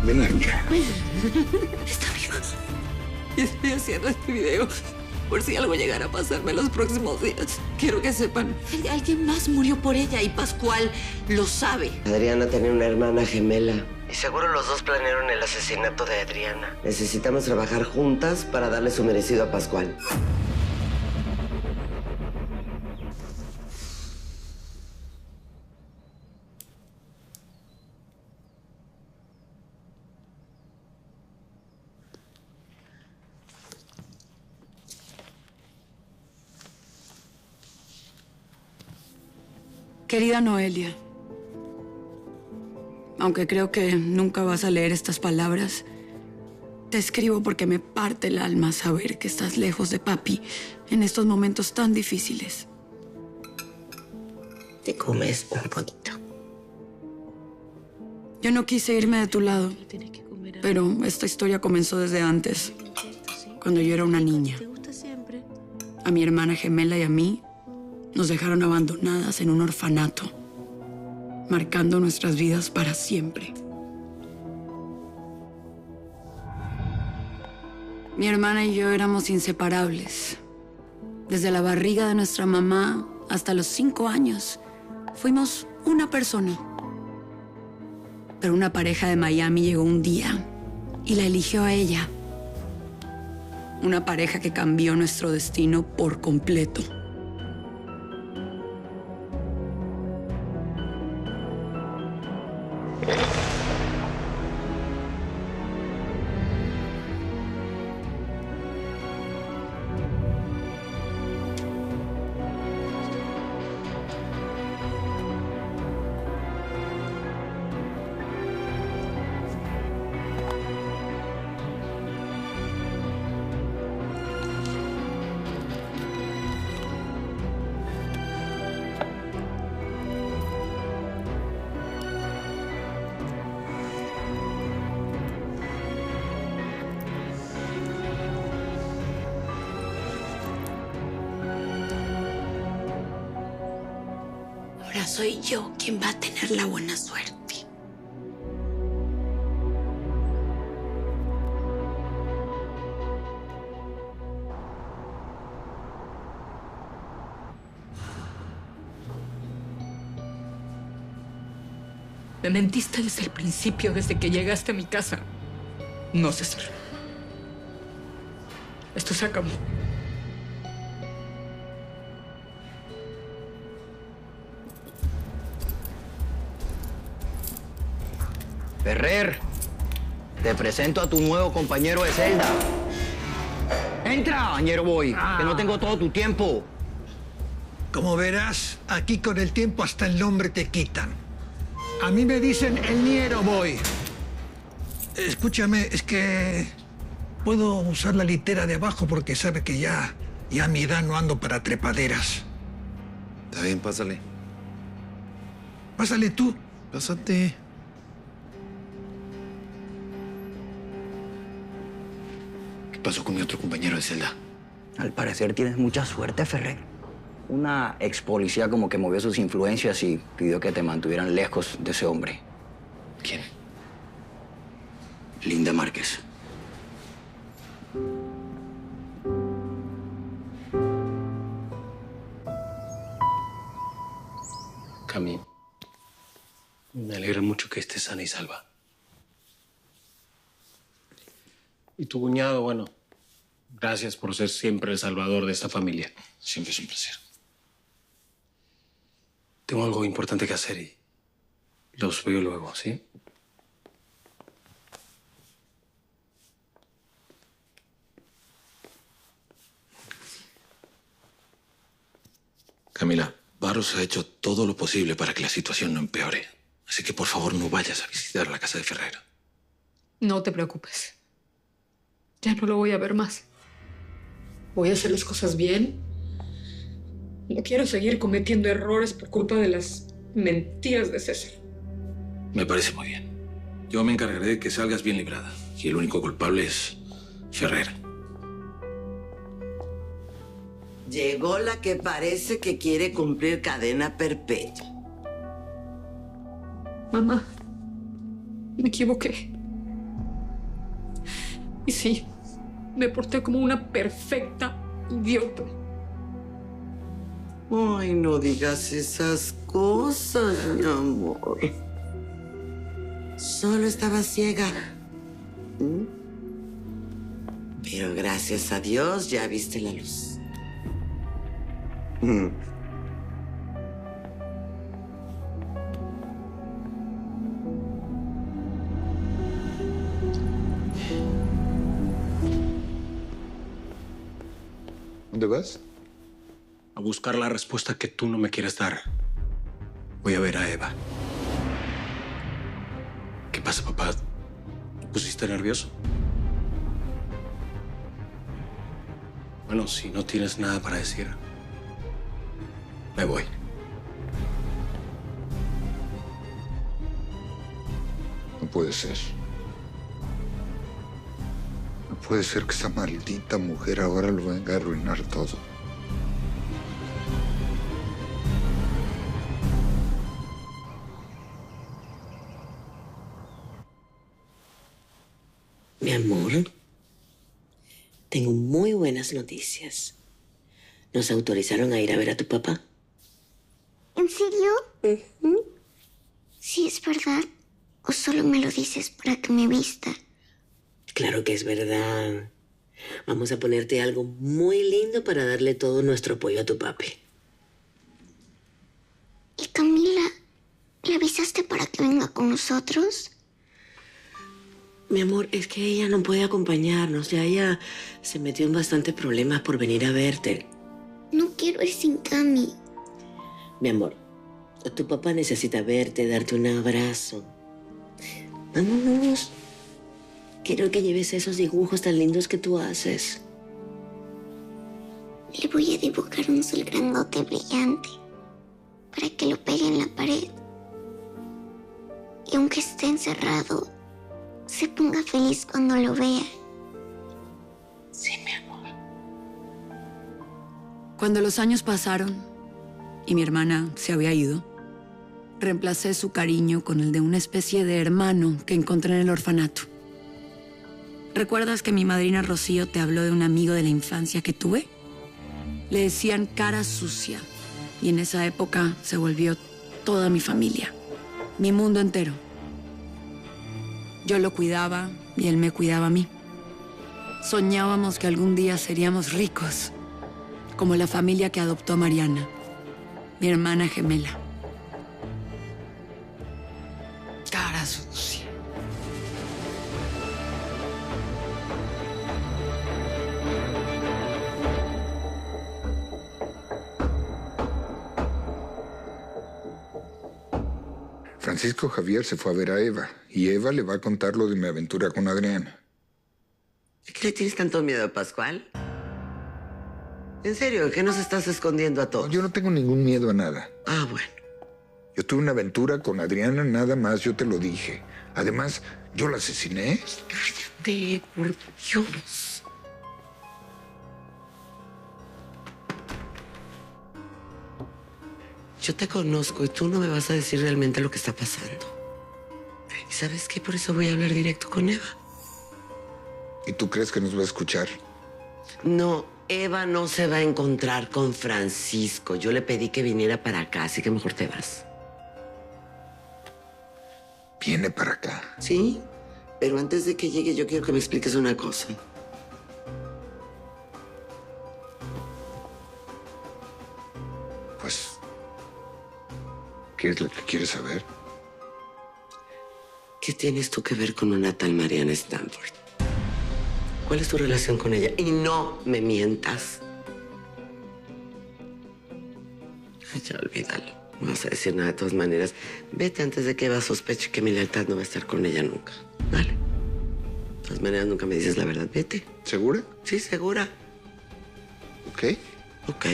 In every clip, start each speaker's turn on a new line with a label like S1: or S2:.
S1: Ven acá.
S2: Está viva. Y estoy haciendo este video por si algo llegara a pasarme los próximos días. Quiero que sepan, alguien más murió por ella y Pascual lo sabe.
S3: Adriana tenía una hermana gemela. Y seguro los dos planearon el asesinato de Adriana. Necesitamos trabajar juntas para darle su merecido a Pascual.
S4: Querida Noelia, aunque creo que nunca vas a leer estas palabras, te escribo porque me parte el alma saber que estás lejos de papi en estos momentos tan difíciles.
S3: Te comes un poquito.
S4: Yo no quise irme de tu lado, pero esta historia comenzó desde antes, cuando yo era una niña. A mi hermana gemela y a mí nos dejaron abandonadas en un orfanato, marcando nuestras vidas para siempre. Mi hermana y yo éramos inseparables. Desde la barriga de nuestra mamá hasta los 5 años, fuimos una persona. Pero una pareja de Miami llegó un día y la eligió a ella. Una pareja que cambió nuestro destino por completo. Ahora soy yo quien va a tener la buena suerte.
S2: Me mentiste desde el principio, desde que llegaste a mi casa. No, César. Esto se acabó.
S5: Ferrer, te presento a tu nuevo compañero de celda. Entra, Ñero Boy, que no tengo todo tu tiempo.
S6: Como verás, aquí con el tiempo hasta el nombre te quitan. A mí me dicen el Ñero Boy. Escúchame, es que puedo usar la litera de abajo porque sabe que ya a mi edad no ando para trepaderas.
S1: Está bien, pásale.
S6: Pásale tú.
S1: Pásate. ¿Qué pasó con mi otro compañero de celda?
S5: Al parecer tienes mucha suerte, Ferrer. Una ex policía como que movió sus influencias y pidió que te mantuvieran lejos de ese hombre.
S1: ¿Quién?
S5: Linda Márquez.
S7: Cami, me alegra mucho que estés sana y salva. Y tu cuñado, bueno, gracias por ser siempre el salvador de esta familia.
S1: Siempre es un placer.
S7: Tengo algo importante que hacer y los veo luego, ¿sí?
S1: Camila, Barros ha hecho todo lo posible para que la situación no empeore. Así que, por favor, no vayas a visitar la casa de Ferrer.
S2: No te preocupes. Ya no lo voy a ver más. Voy a hacer las cosas bien. No quiero seguir cometiendo errores por culpa de las mentiras de César.
S1: Me parece muy bien. Yo me encargaré de que salgas bien librada. Y el único culpable es Ferrer.
S3: Llegó la que parece que quiere cumplir cadena perpetua.
S2: Mamá, me equivoqué. Y sí, me porté como una perfecta idiota.
S3: Ay, no digas esas cosas, mi amor. Solo estaba ciega. Pero gracias a Dios ya viste la luz.
S8: ¿Dónde vas?
S7: A buscar la respuesta que tú no me quieres dar. Voy a ver a Eva. ¿Qué pasa, papá? ¿Te pusiste nervioso? Bueno, si no tienes nada para decir, me voy.
S8: No puede ser. No puede ser que esa maldita mujer ahora lo venga a arruinar todo.
S3: Mi amor, tengo muy buenas noticias. Nos autorizaron a ir a ver a tu papá.
S9: ¿En serio? ¿Sí es verdad? ¿O solo me lo dices para que me vista?
S3: Claro que es verdad. Vamos a ponerte algo muy lindo para darle todo nuestro apoyo a tu papi.
S9: ¿Y Camila? ¿Le avisaste para que venga con nosotros?
S3: Mi amor, es que ella no puede acompañarnos. Ya ella se metió en bastantes problemas por venir a verte.
S9: No quiero ir sin Cami.
S3: Mi amor, tu papá necesita verte, darte un abrazo. Vámonos. Quiero que lleves esos dibujos tan lindos que tú haces.
S9: Le voy a dibujar un sol grandote brillante para que lo pegue en la pared. Y aunque esté encerrado, se ponga feliz cuando lo vea.
S3: Sí, mi amor.
S4: Cuando los años pasaron y mi hermana se había ido, reemplacé su cariño con el de una especie de hermano que encontré en el orfanato. ¿Recuerdas que mi madrina Rocío te habló de un amigo de la infancia que tuve? Le decían cara sucia y en esa época se volvió toda mi familia, mi mundo entero. Yo lo cuidaba y él me cuidaba a mí. Soñábamos que algún día seríamos ricos, como la familia que adoptó a Mariana, mi hermana gemela. Cara sucia.
S8: Francisco Javier se fue a ver a Eva y Eva le va a contar lo de mi aventura con Adriana.
S3: ¿Qué le tienes tanto miedo a Pascual? En serio, ¿qué nos estás escondiendo a todos?
S8: Yo no tengo ningún miedo a nada.
S3: Ah, bueno.
S8: Yo tuve una aventura con Adriana, nada más, yo te lo dije. Además, yo la asesiné.
S3: Cállate, por Dios. Yo te conozco y tú no me vas a decir realmente lo que está pasando. ¿Y sabes qué? Por eso voy a hablar directo con Eva.
S8: ¿Y tú crees que nos va a escuchar?
S3: No, Eva no se va a encontrar con Francisco. Yo le pedí que viniera para acá, así que mejor te vas.
S8: Viene para acá.
S3: Sí, pero antes de que llegue yo quiero que me expliques una cosa.
S8: Pues, ¿qué es lo que quieres saber?
S3: ¿Qué tienes tú que ver con una tal Mariana Stanford? ¿Cuál es tu relación con ella? Y no me mientas. Ay, ya olvídalo. No vas a decir nada de todas maneras. Vete antes de que Eva sospeche que mi lealtad no va a estar con ella nunca. Vale. De todas maneras, nunca me dices la verdad. Vete.
S8: ¿Segura?
S3: Sí, segura.
S8: Ok.
S3: Ok.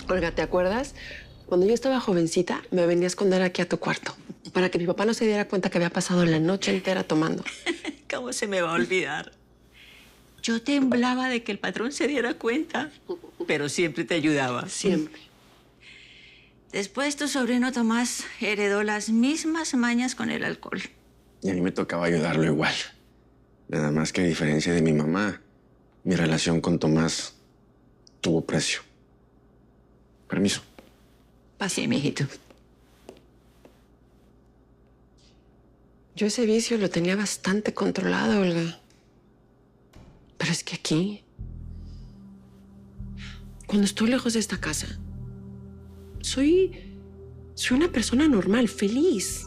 S10: Olga, ¿te acuerdas? Cuando yo estaba jovencita, me venía a esconder aquí a tu cuarto para que mi papá no se diera cuenta que había pasado la noche entera tomando.
S3: ¿Cómo se me va a olvidar?
S11: Yo temblaba de que el patrón se diera cuenta, pero siempre te ayudaba.
S10: Siempre.
S11: Después tu sobrino Tomás heredó las mismas mañas con el alcohol.
S12: Y a mí me tocaba ayudarlo igual. Nada más que a diferencia de mi mamá, mi relación con Tomás tuvo precio. Permiso.
S11: Pase, mijito.
S10: Yo ese vicio lo tenía bastante controlado, Olga. Pero es que aquí, cuando estoy lejos de esta casa, soy una persona normal, feliz.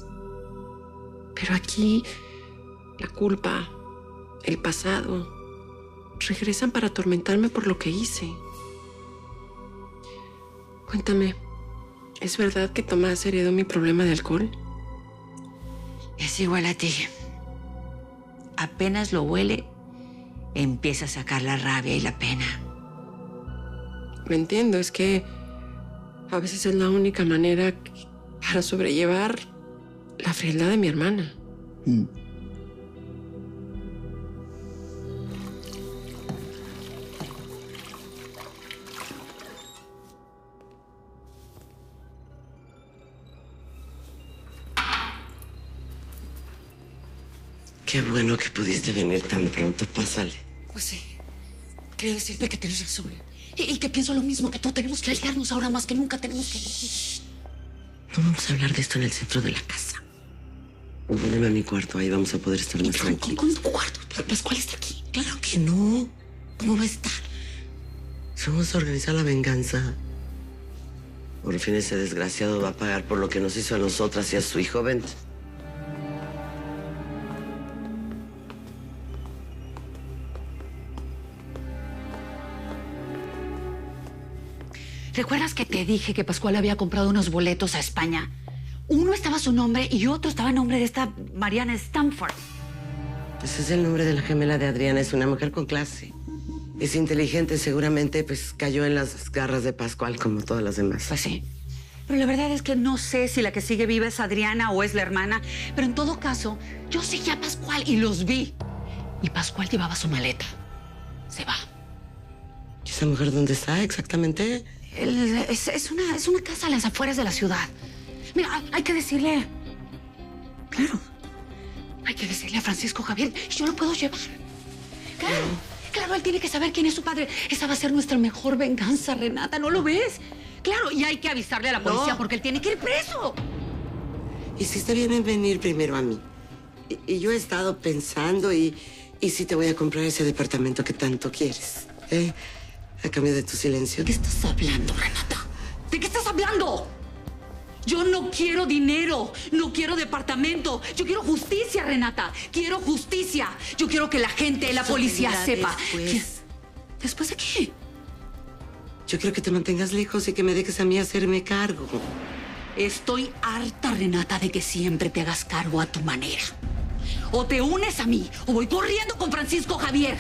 S10: Pero aquí, la culpa, el pasado, regresan para atormentarme por lo que hice. Cuéntame, ¿es verdad que Tomás heredó mi problema de alcohol?
S11: Es igual a ti. Apenas lo huele, empieza a sacar la rabia y la pena.
S10: Me entiendo, es que a veces es la única manera para sobrellevar la frialdad de mi hermana.
S3: Qué bueno que pudiste venir tan pronto. Pásale.
S4: Pues sí. Quería decirte que tienes razón. Y que pienso lo mismo que tú. Tenemos que aliarnos ahora más que nunca. Tenemos que...
S3: No vamos a hablar de esto en el centro de la casa. Vuelve a mi cuarto. Ahí vamos a poder estar más tranquilos.
S4: ¿Con tu cuarto? Pascual está aquí.
S3: Claro que no. ¿Cómo va a estar? Vamos a organizar la venganza. Por fin ese desgraciado va a pagar por lo que nos hizo a nosotras y a su hijo. Vente.
S4: ¿Recuerdas que te dije que Pascual había comprado unos boletos a España? Uno estaba a su nombre y otro estaba a nombre de esta Mariana Stanford.
S3: Ese es el nombre de la gemela de Adriana. Es una mujer con clase. Es inteligente, seguramente pues cayó en las garras de Pascual como todas las demás.
S4: Pues sí. Pero la verdad es que no sé si la que sigue viva es Adriana o es la hermana. Pero en todo caso, yo seguía a Pascual y los vi. Y Pascual llevaba su maleta. Se va.
S3: ¿Y esa mujer dónde está exactamente?
S4: Es una casa a las afueras de la ciudad. Mira, hay que decirle... Claro. Hay que decirle a Francisco Javier. Yo lo puedo llevar. Claro. Claro, él tiene que saber quién es su padre. Esa va a ser nuestra mejor venganza, Renata. ¿No lo ves? Claro, y hay que avisarle a la policía porque él tiene que ir preso.
S3: Hiciste bien en venir primero a mí. Y yo he estado pensando y sí te voy a comprar ese departamento que tanto quieres. A cambio de tu silencio.
S4: ¿De qué estás hablando, Renata? ¿De qué estás hablando? Yo no quiero dinero, no quiero departamento. Yo quiero justicia, Renata. Quiero justicia. Yo quiero que la gente, la policía sepa. ¿Después de qué?
S3: Yo quiero que te mantengas lejos y que me dejes a mí hacerme cargo.
S4: Estoy harta, Renata, de que siempre te hagas cargo a tu manera. O te unes a mí o voy corriendo con Francisco Javier.